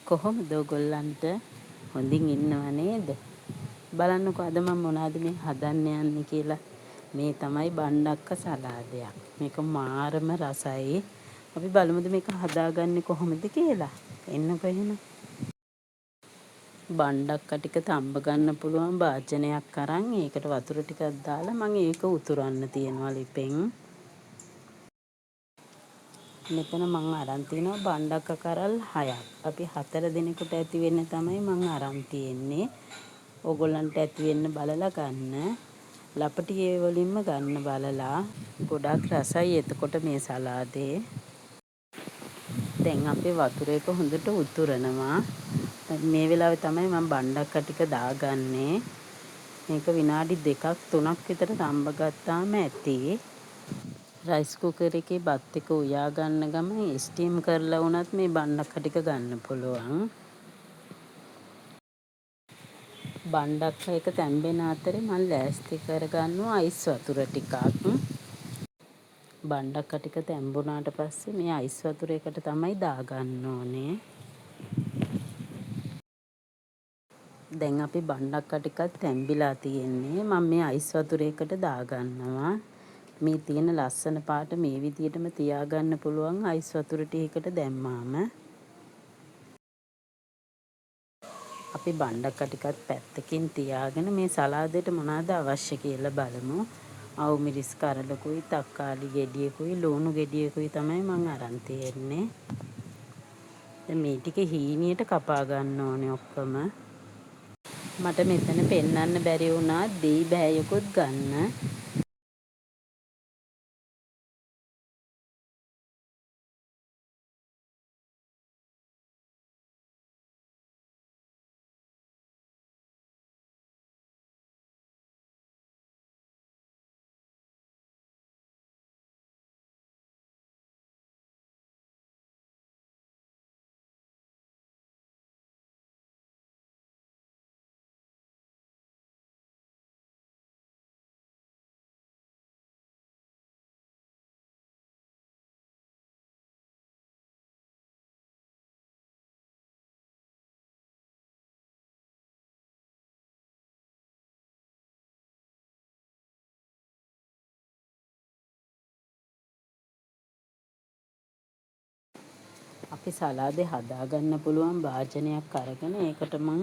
කොහොමද ඔයගොල්ලන්ට හොඳින් ඉන්නව නේද? බලන්නකෝ අද මම මොනවද මේ හදන්න යන්නේ කියලා. මේ තමයි බණ්ඩක්ක සලාදයක්. මේක මාරම රසයි. අපි බලමුද මේක හදාගන්නේ කොහොමද කියලා. එන්නකෝ එහෙනම්. බණ්ඩක්ක ටික තම්බ ගන්න පුළුවන් භාජනයක් අරන් ඒකට වතුර ටිකක් දාලා මම ඒක උතුරන්න තියනවා ලිපෙන්. මෙතන මං අරන් තිනවා බණ්ඩක්ක කරල් 6ක්. අපි 4 දිනකට ඇති වෙන්න තමයි මං අරන් තියෙන්නේ. ඕගොල්ලන්ට ඇති වෙන්න බලලා ගන්න. ලපටියේ වලින්ම ගන්න බලලා. ගොඩාක් රසයි එතකොට මේ සලාදේ. දැන් අපේ වතුර එක හොඳට උතුරනවා. මේ වෙලාවේ තමයි මම බණ්ඩක්ක ටික දාගන්නේ. මේක විනාඩි 2ක් 3ක් විතර තම්බ ගත්තාම ඇති. රයිස් කුකර් එකේ බත් එක උයා ගන්න ගමන් ස්ටීම් කරලා වුණත් මේ බණ්ඩක්ක ටික ගන්න පුළුවන්. බණ්ඩක්ක එක තැම්බෙන අතරේ මම ලෑස්ති කරගන්නවා අයිස් වතුර ටිකක්. බණ්ඩක්ක ටික තැම්බුණාට පස්සේ මේ අයිස් වතුර එකට තමයි දාගන්න ඕනේ. දැන් අපි බණ්ඩක්ක ටිකක් තැම්බිලා තියෙන්නේ. මම මේ අයිස් වතුර එකට දාගන්නවා. මේ තියෙන ලස්සන පාට මේ විදිහටම තියාගන්න පුළුවන් අයිස් වතුර ටිකකට දැම්මාම. අපි බණ්ඩක්ක ටිකක් පැත්තකින් තියාගෙන මේ සලාදෙට මොනවද අවශ්‍ය කියලා බලමු. අවු මිරිස් කරලකුයි, තක්කාලි ගෙඩියකුයි, ලුණු ගෙඩියකුයි තමයි මම අරන් තියෙන්නේ. දැන් මේ ටික හීනියට කපා ගන්න ඕනේ ඔක්කොම. මට මෙතන පෙන්වන්න බැරි වුණා දෙයි බෑයකුත් ගන්න. අපි සලාදේ හදාගන්න පුළුවන් භාජනයක් අරගෙන ඒකට මං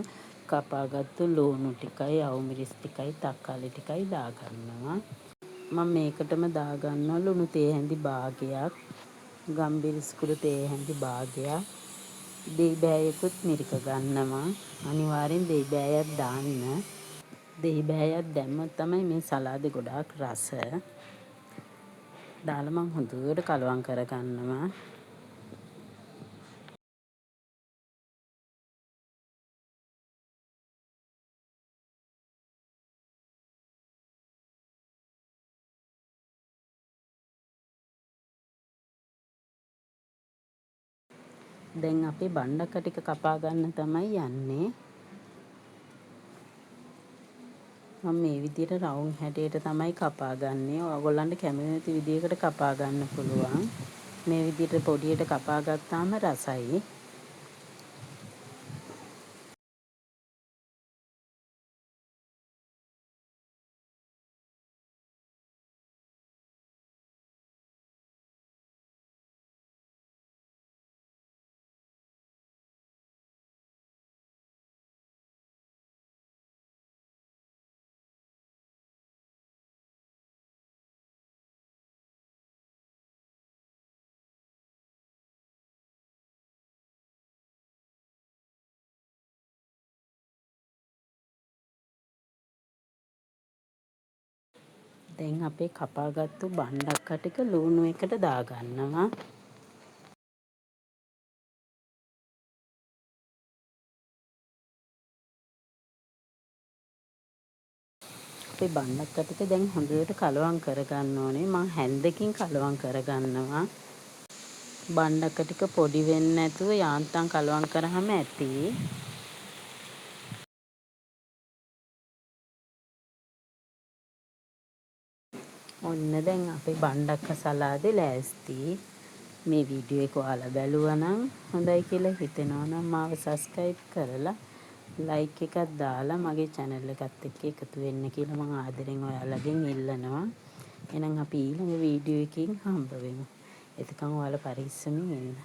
කපාගත්තු ලුණු ටිකයි, අවු මිරිස් ටිකයි, තක්කාලි ටිකයි දාගන්නවා. මම මේකටම දාගන්නවා ලුණු තේ හැඳි භාගයක්, ගම්බිරිස් කුඩු තේ හැඳි භාගයක්, දෙයි බෑයකුත් මිරික ගන්නවා. අනිවාර්යෙන් දෙයි බෑයක් දාන්න. දෙයි බෑයක් දැම්මොත් තමයි මේ සලාදේ ගොඩාක් රස. දාලා මං හොඳට කලවම් කරගන්නවා. දැන් අපි බණ්ඩක්ක ටික කපා ගන්න තමයි යන්නේ. මම මේ විදිහට රවුම් හැටයට තමයි කපා ගන්නේ. ඔයගොල්ලන්ට කැමති විදිහකට කපා ගන්න පුළුවන්. මේ විදිහට පොඩියට කපා ගත්තාම රසයි. දැන් අපේ කපාගත්තු බණ්ඩක්ක ටික ලුණු එකට දාගන්නවා. අපේ බණ්ඩක්ක ටික දැන් හොඳට කලවම් කරගන්න ඕනේ. මම හැන්දකින් කලවම් කරගන්නවා. බණ්ඩක්ක ටික පොඩි වෙන්නේ නැතුව යාන්තම් කලවම් කරාම ඇති. ඔන්න දැන් අපේ බණ්ඩක්ක සලාදේ ලෑස්ති. මේ වීඩියෝ එක ඔයාලා බැලුවා නම් හොඳයි කියලා හිතෙනවා නම් මාව සබ්ස්ක්‍රයිබ් කරලා ලයික් එකක් දාලා මගේ channel එකත් එක්ක එකතු වෙන්න කියලා මම ආදරෙන් ඔයාලගෙන් ඉල්ලනවා. එහෙනම් අපි ඊළඟ වීඩියෝ එකකින් හම්බ වෙමු. එතකන් ඔයාලා පරිස්සමින් ඉන්න.